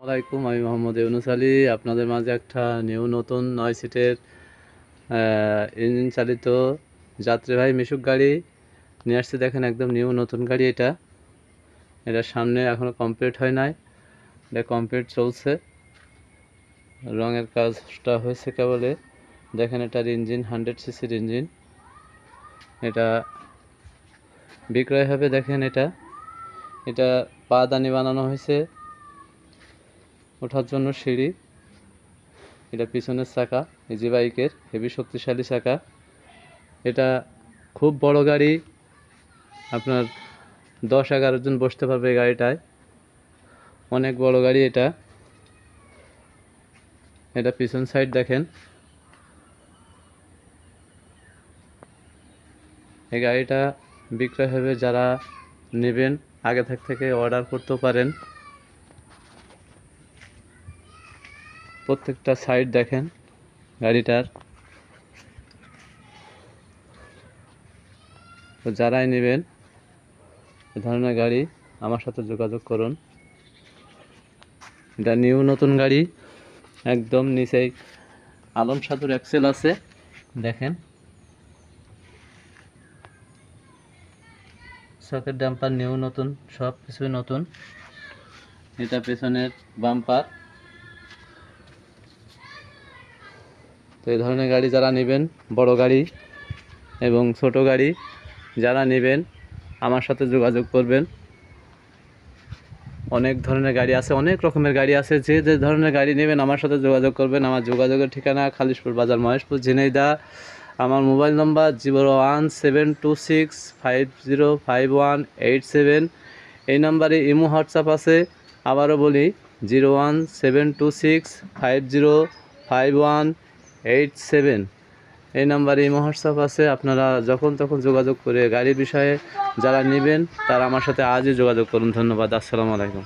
আসসালামাইকুম, আমি মোহাম্মদ ইউনুস আলী। আপনাদের মাঝে একটা নতুন 9 সিটের ইঞ্জিন চালিত যাত্রীবাহী মিশুক গাড়ি নিয়ে আসছে। দেখেন, একদম নতুন গাড়ি। এটা সামনে এখনো কমপ্লিট হয় নাই, এটা কমপ্লিট চলছে, রঙের কাজটা হয়েছে কেবলে। দেখেন, এটার ইঞ্জিন 100 সিসির ইঞ্জিন। এটা বিক্রয় হবে। দেখেন, এটা পাদানি বানানো হয়েছে, ওঠার জন্য সিঁড়ি। এটা পিছনের চাকা, ইজি বাইকের হেভি শক্তিশালী চাকা। এটা খুব বড় গাড়ি, আপনার 10-11 জন বসতে পারবে এই গাড়িটায়। অনেক বড় গাড়ি এটা পিছন সাইড দেখেন। এই গাড়িটা বিক্রয় হবে, যারা নেবেন আগে থেকে অর্ডার করতে পারেন। প্রত্যেকটা সাইড দেখেন গাড়িটার। তো যারাই নেবেন এ ধরনের গাড়ি আমার সাথে যোগাযোগ করুন। এটা নতুন গাড়ি, একদম নিচেই আলম সাধুর এক্সেল আছে। দেখেন, সকেট ডাম্পার নতুন, সব কিছুই নতুন। এটা পেছনের বাম্পার। তো এই ধরনের গাড়ি যারা নেবেন, বড় গাড়ি এবং ছোট গাড়ি যারা নেবেন আমার সাথে যোগাযোগ করবেন। অনেক ধরনের গাড়ি আছে, অনেক রকমের গাড়ি আছে। যে ধরনের গাড়ি নেবেন আমার সাথে যোগাযোগ করবেন। আমার যোগাযোগের ঠিকানা খালিশপুর বাজার, মহেশপুর, ঝিনাইদহ। আমার মোবাইল নম্বর 01726505187। এই নাম্বারে ইমো হোয়াটসঅ্যাপ আছে। আবারও বলি, 01726505187। এই নাম্বারে ইমো হোয়াটসঅ্যাপ আছে। আপনারা যখন তখন যোগাযোগ করে গাড়ির বিষয়ে যারা নেবেন তারা আমার সাথে আজই যোগাযোগ করুন। ধন্যবাদ। আসসালামু আলাইকুম।